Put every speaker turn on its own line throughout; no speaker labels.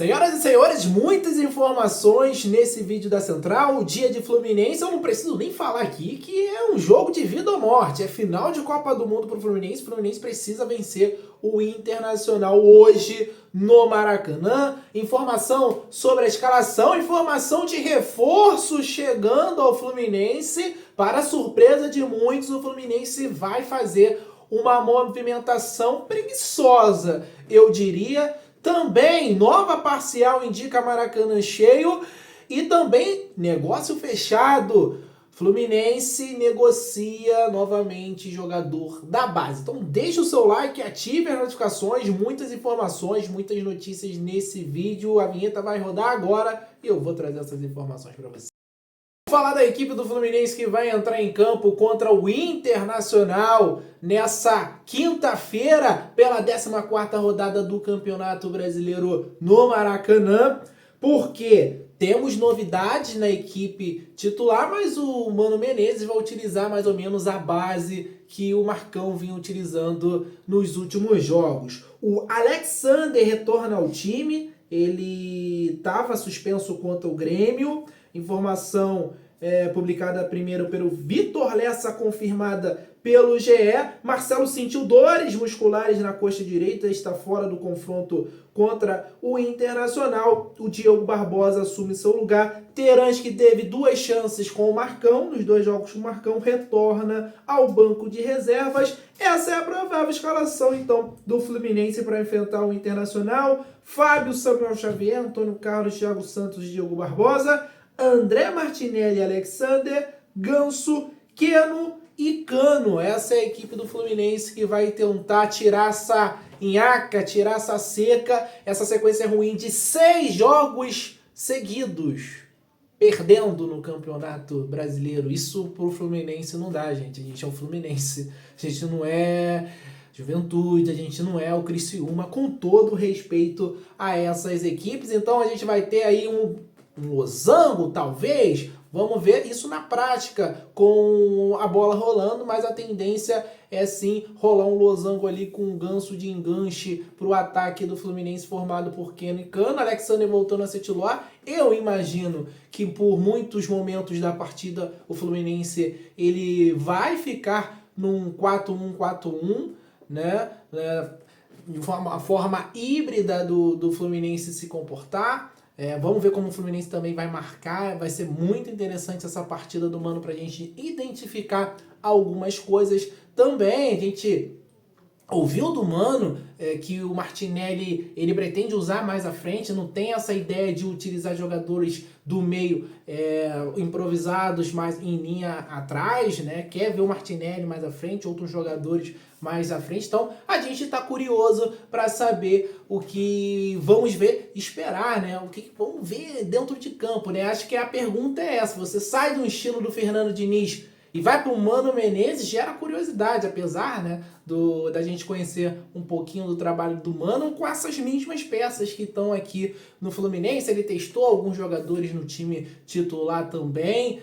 Senhoras e senhores, muitas informações nesse vídeo da Central. O dia de Fluminense, eu não preciso nem falar aqui que é um jogo de vida ou morte. É final de Copa do Mundo para o Fluminense. O Fluminense precisa vencer o Internacional hoje no Maracanã. Informação sobre a escalação, informação de reforço chegando ao Fluminense. Para surpresa de muitos, o Fluminense vai fazer uma movimentação preguiçosa, eu diria. Também, nova parcial indica Maracanã cheio e também negócio fechado. Fluminense negocia novamente jogador da base. Então deixa o seu like, ative as notificações, muitas informações, muitas notícias nesse vídeo. A vinheta vai rodar agora e eu vou trazer essas informações para você. Vamos falar da equipe do Fluminense que vai entrar em campo contra o Internacional nessa quinta-feira pela 14ª rodada do Campeonato Brasileiro no Maracanã, porque temos novidades na equipe titular, mas o Mano Menezes vai utilizar mais ou menos a base que o Marcão vinha utilizando nos últimos jogos. O Alexander retorna ao time, ele estava suspenso contra o Grêmio. Informação publicada primeiro pelo Vitor Lessa, confirmada pelo GE. Marcelo sentiu dores musculares na coxa direita, está fora do confronto contra o Internacional. O Diogo Barbosa assume seu lugar. Terãs, que teve 2 chances com o Marcão, nos 2 jogos com o Marcão, retorna ao banco de reservas. Essa é a provável escalação, então, do Fluminense para enfrentar o Internacional. Fábio, Samuel Xavier, Antônio Carlos, Thiago Santos, Diogo Barbosa, André Martinelli, Alexander, Ganso, Keno e Cano. Essa é a equipe do Fluminense que vai tentar tirar essa nhaca, tirar essa seca, essa sequência ruim de 6 jogos seguidos, perdendo no Campeonato Brasileiro. Isso pro Fluminense não dá, gente. A gente é o Fluminense. A gente não é Juventude, a gente não é o Criciúma, com todo respeito a essas equipes. Então a gente vai ter aí um losango, talvez. Vamos ver isso na prática com a bola rolando, mas a tendência é sim rolar um losango ali com um ganso de enganche para o ataque do Fluminense formado por Keno e Cano. Alexander voltando a ser titular. Eu imagino que por muitos momentos da partida o Fluminense ele vai ficar num 4-1-4-1, né? De uma forma híbrida do Fluminense se comportar. Vamos ver como o Fluminense também vai marcar. Vai ser muito interessante essa partida do Mano pra gente identificar algumas coisas. Também a gente ouviu do Mano que o Martinelli ele pretende usar mais à frente, não tem essa ideia de utilizar jogadores do meio improvisados mais em linha atrás, né? Quer ver o Martinelli mais à frente, outros jogadores mais à frente. Então a gente está curioso para saber o que vamos ver, esperar, né? O que vamos ver dentro de campo, né? Acho que a pergunta é essa: você sai do estilo do Fernando Diniz e vai para o Mano Menezes, gera curiosidade, apesar, né, da gente conhecer um pouquinho do trabalho do Mano com essas mesmas peças que estão aqui no Fluminense. Ele testou alguns jogadores no time titular também.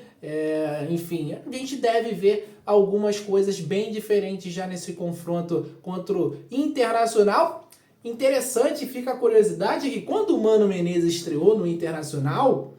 Enfim, a gente deve ver algumas coisas bem diferentes já nesse confronto contra o Internacional. Interessante, fica a curiosidade que quando o Mano Menezes estreou no Internacional,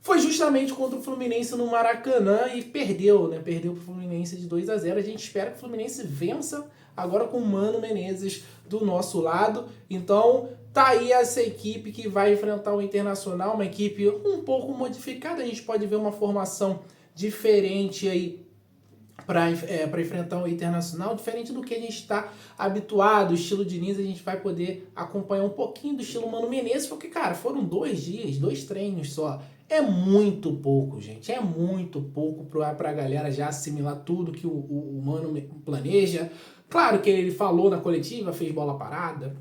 foi justamente contra o Fluminense no Maracanã e perdeu, né? Perdeu para o Fluminense de 2-0. A gente espera que o Fluminense vença agora com o Mano Menezes do nosso lado. Então, tá aí essa equipe que vai enfrentar o Internacional, uma equipe um pouco modificada. A gente pode ver uma formação diferente aí para enfrentar o Internacional, diferente do que a gente está habituado. O estilo Diniz, a gente vai poder acompanhar um pouquinho do estilo Mano Menezes, porque, cara, foram 2 dias, 2 treinos só. É muito pouco, gente. É muito pouco para a galera já assimilar tudo que o Mano planeja. Claro que ele falou na coletiva, fez bola parada,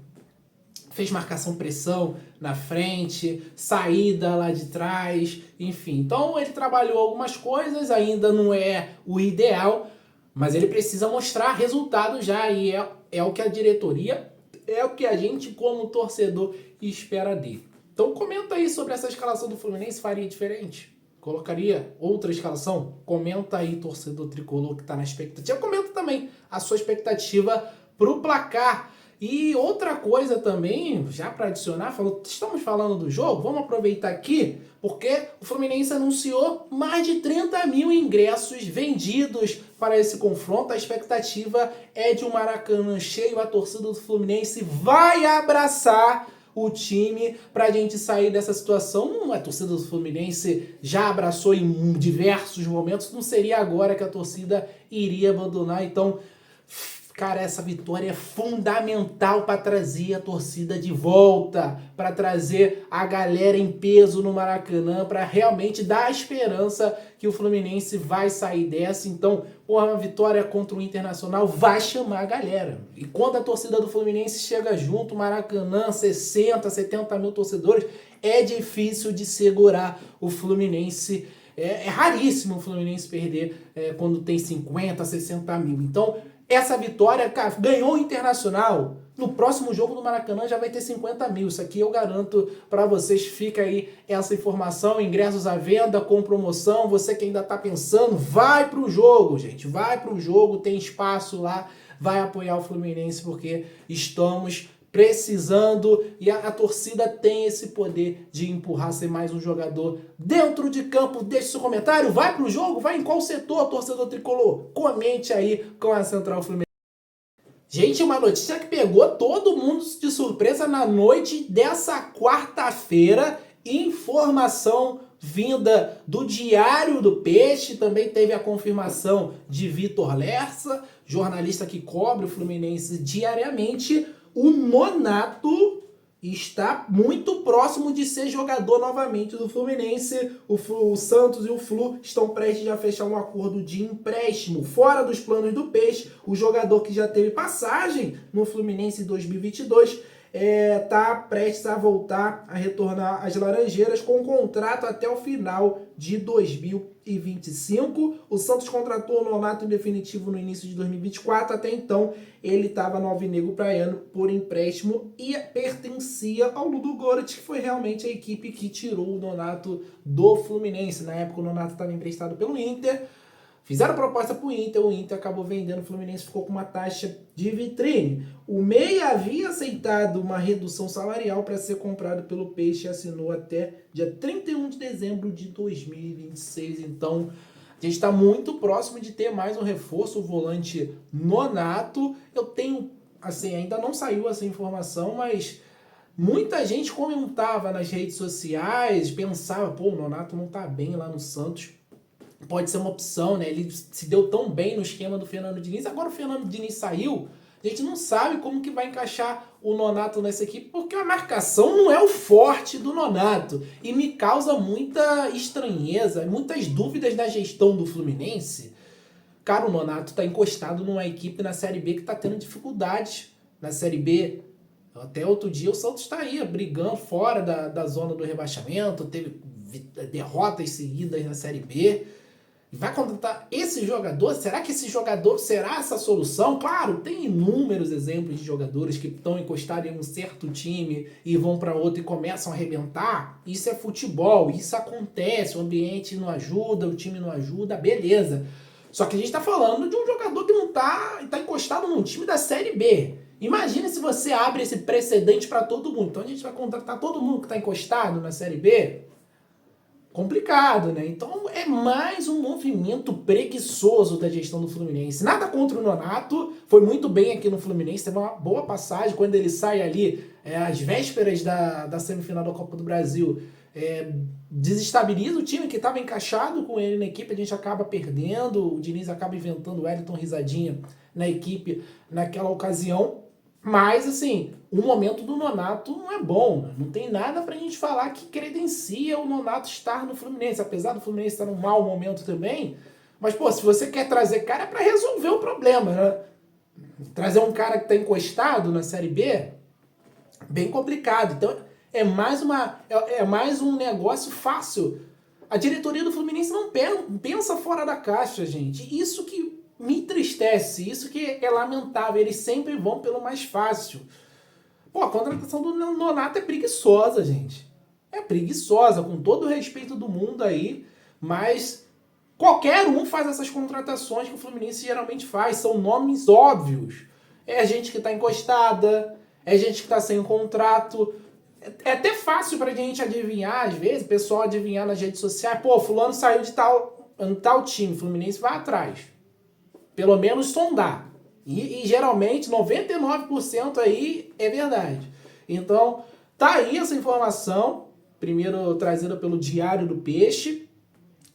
fez marcação-pressão na frente, saída lá de trás, enfim. Então ele trabalhou algumas coisas, ainda não é o ideal, mas ele precisa mostrar resultado já, e é o que a diretoria, é o que a gente como torcedor espera dele. Então comenta aí sobre essa escalação do Fluminense, faria diferente? Colocaria outra escalação? Comenta aí, torcedor tricolor que tá na expectativa. Comenta também a sua expectativa pro placar. E outra coisa também, já para adicionar, estamos falando do jogo, vamos aproveitar aqui, porque o Fluminense anunciou mais de 30 mil ingressos vendidos para esse confronto. A expectativa é de um Maracanã cheio, a torcida do Fluminense vai abraçar o time para a gente sair dessa situação. A torcida do Fluminense já abraçou em diversos momentos, não seria agora que a torcida iria abandonar. Então, cara, essa vitória é fundamental para trazer a torcida de volta, para trazer a galera em peso no Maracanã, para realmente dar a esperança que o Fluminense vai sair dessa. Então, uma vitória contra o Internacional vai chamar a galera. E quando a torcida do Fluminense chega junto, Maracanã, 60, 70 mil torcedores, é difícil de segurar o Fluminense. É raríssimo o Fluminense perder quando tem 50, 60 mil. Então, essa vitória, cara, ganhou o Internacional. No próximo jogo do Maracanã já vai ter 50 mil. Isso aqui eu garanto para vocês. Fica aí essa informação. Ingressos à venda, com promoção. Você que ainda tá pensando, vai pro jogo, gente. Vai pro jogo, tem espaço lá. Vai apoiar o Fluminense porque estamos precisando e a torcida tem esse poder de empurrar, ser mais um jogador dentro de campo. Deixe seu comentário, vai pro jogo, vai em qual setor, torcedor tricolor? Comente aí com a Central Fluminense. Gente, uma notícia que pegou todo mundo de surpresa na noite dessa quarta-feira. Informação vinda do Diário do Peixe, também teve a confirmação de Vitor Lersa, jornalista que cobre o Fluminense diariamente. O Nonato está muito próximo de ser jogador novamente do Fluminense. O Santos e o Flu estão prestes a fechar um acordo de empréstimo. Fora dos planos do Peixe, o jogador que já teve passagem no Fluminense em 2022 está prestes a voltar, a retornar às Laranjeiras com um contrato até o final de 2025. O Santos contratou o Nonato em definitivo no início de 2024. Até então, ele estava no Alvinegro Praiano por empréstimo e pertencia ao Ludogorets, que foi realmente a equipe que tirou o Nonato do Fluminense. Na época, o Nonato estava emprestado pelo Inter. Fizeram proposta para o Inter acabou vendendo, o Fluminense ficou com uma taxa de vitrine. O Meia havia aceitado uma redução salarial para ser comprado pelo Peixe e assinou até dia 31 de dezembro de 2026. Então, a gente está muito próximo de ter mais um reforço, o volante Nonato. Eu tenho, assim, ainda não saiu essa informação, mas muita gente comentava nas redes sociais, pensava, pô, o Nonato não tá bem lá no Santos. Pode ser uma opção, né? Ele se deu tão bem no esquema do Fernando Diniz. Agora o Fernando Diniz saiu, a gente não sabe como que vai encaixar o Nonato nessa equipe, porque a marcação não é o forte do Nonato. E me causa muita estranheza, muitas dúvidas da gestão do Fluminense. Cara, o Nonato tá encostado numa equipe na Série B que tá tendo dificuldades na Série B. Até outro dia o Santos tá aí, brigando fora da zona do rebaixamento, teve derrotas seguidas na Série B. Vai contratar esse jogador? Será que esse jogador será essa solução? Claro, tem inúmeros exemplos de jogadores que estão encostados em um certo time e vão para outro e começam a arrebentar. Isso é futebol, isso acontece, o ambiente não ajuda, o time não ajuda, beleza. Só que a gente está falando de um jogador que não está encostado num time da Série B. Imagina se você abre esse precedente para todo mundo. Então a gente vai contratar todo mundo que está encostado na Série B? Complicado, né? Então é mais um movimento preguiçoso da gestão do Fluminense. Nada contra o Nonato, foi muito bem aqui no Fluminense, teve uma boa passagem. Quando ele sai ali, às vésperas da semifinal da Copa do Brasil, desestabiliza o time que estava encaixado com ele na equipe, a gente acaba perdendo, o Diniz acaba inventando o Wellington Risadinha na equipe naquela ocasião. Mas, assim, o momento do Nonato não é bom. Não tem nada pra gente falar que credencia o Nonato estar no Fluminense. Apesar do Fluminense estar num mau momento também. Mas, pô, se você quer trazer cara, é pra resolver o problema, né? Trazer um cara que tá encostado na Série B, bem complicado. Então, é mais um negócio fácil. A diretoria do Fluminense não pensa fora da caixa, gente. Isso que me entristece, isso que é lamentável. Eles sempre vão pelo mais fácil. Pô, a contratação do Nonato é preguiçosa, gente. É preguiçosa, com todo o respeito do mundo aí, mas qualquer um faz essas contratações que o Fluminense geralmente faz. São nomes óbvios. É gente que está encostada, é gente que está sem contrato. É até fácil pra gente adivinhar, às vezes, o pessoal adivinhar nas redes sociais, pô, fulano saiu de tal time, Fluminense vai atrás. Pelo menos sondar. E geralmente 99% aí é verdade. Então, tá aí essa informação, primeiro trazida pelo Diário do Peixe.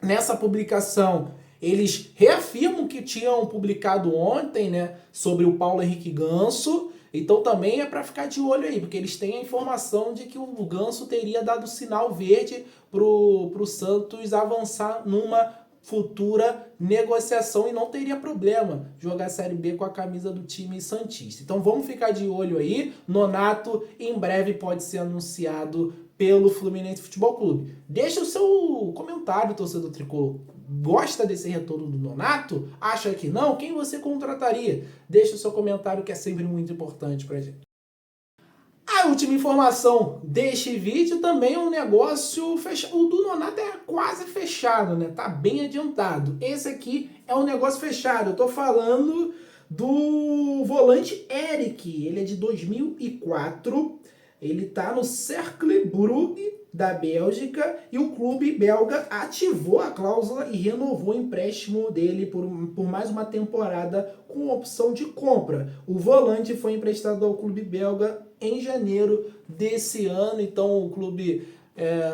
Nessa publicação, eles reafirmam que tinham publicado ontem, né, sobre o Paulo Henrique Ganso. Então também é para ficar de olho aí, porque eles têm a informação de que o Ganso teria dado sinal verde pro Santos avançar numa futura negociação e não teria problema jogar a Série B com a camisa do time santista. Então vamos ficar de olho aí. Nonato em breve pode ser anunciado pelo Fluminense Futebol Clube. Deixa o seu comentário, torcedor tricolor. Gosta desse retorno do Nonato? Acha que não? Quem você contrataria? Deixa o seu comentário, que é sempre muito importante pra gente. A última informação deste vídeo também é um negócio fechado. O do Nonato é quase fechado, né? Tá bem adiantado. Esse aqui é um negócio fechado. Eu tô falando do volante Eric. Ele é de 2004. Ele tá no Cercle Brugge da Bélgica e o clube belga ativou a cláusula e renovou o empréstimo dele por mais uma temporada com opção de compra. O volante foi emprestado ao clube belga em janeiro desse ano, então o clube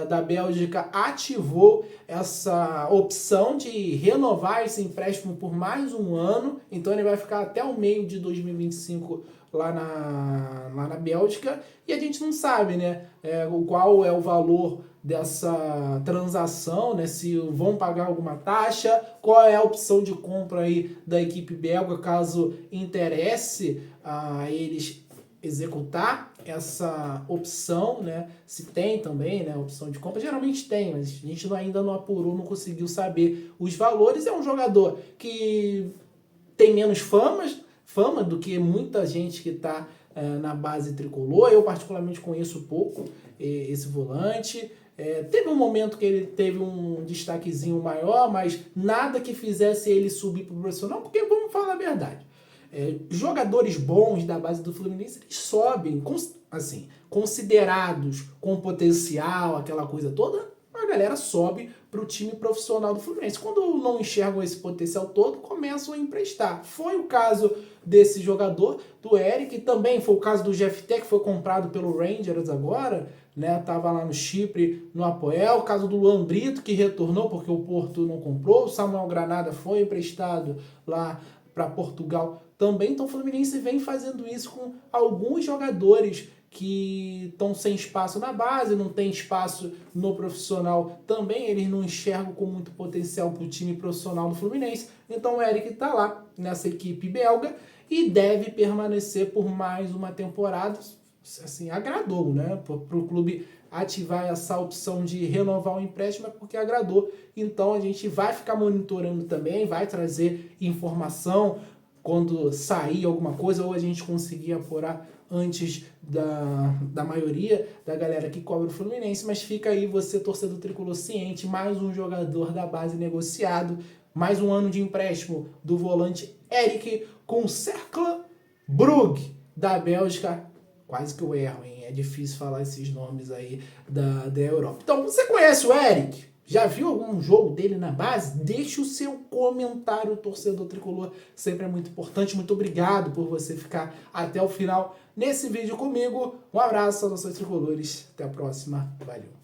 da Bélgica ativou essa opção de renovar esse empréstimo por mais um ano, então ele vai ficar até o meio de 2025 lá na Bélgica, e a gente não sabe, né, qual é o valor dessa transação, né, se vão pagar alguma taxa, qual é a opção de compra aí da equipe belga, caso interesse a eles executar essa opção, né? Se tem também, né, opção de compra, geralmente tem, mas a gente ainda não apurou, não conseguiu saber os valores. É um jogador que tem menos fama do que muita gente que está na base tricolor. Eu particularmente conheço pouco esse volante. Teve um momento que ele teve um destaquezinho maior, mas nada que fizesse ele subir para o profissional, porque vamos falar a verdade. Jogadores bons da base do Fluminense, eles sobem, assim, considerados com potencial, aquela coisa toda, a galera sobe para o time profissional do Fluminense. Quando não enxergam esse potencial todo, começam a emprestar. Foi o caso desse jogador, do Eric, também foi o caso do GFT, que foi comprado pelo Rangers agora, né? Tava lá no Chipre, no Apoel. O caso do Luan Brito, que retornou porque o Porto não comprou. O Samuel Granada foi emprestado lá para Portugal também. Então o Fluminense vem fazendo isso com alguns jogadores que estão sem espaço na base, não tem espaço no profissional também, eles não enxergam com muito potencial para o time profissional do Fluminense. Então o Eric está lá nessa equipe belga e deve permanecer por mais uma temporada. Assim, agradou, né? Para o clube ativar essa opção de renovar o empréstimo, é porque agradou. Então a gente vai ficar monitorando também, vai trazer informação quando sair alguma coisa, ou a gente conseguir apurar antes da maioria da galera que cobra o Fluminense. Mas fica aí você, torcedor tricolor, ciente, mais um jogador da base negociado, mais um ano de empréstimo do volante Eric com o Cercle Brugge da Bélgica. Quase que eu erro, hein? É difícil falar esses nomes aí da Europa. Então, você conhece o Eric? Já viu algum jogo dele na base? Deixe o seu comentário, torcedor tricolor. Sempre é muito importante. Muito obrigado por você ficar até o final nesse vídeo comigo. Um abraço aos nossos tricolores. Até a próxima. Valeu.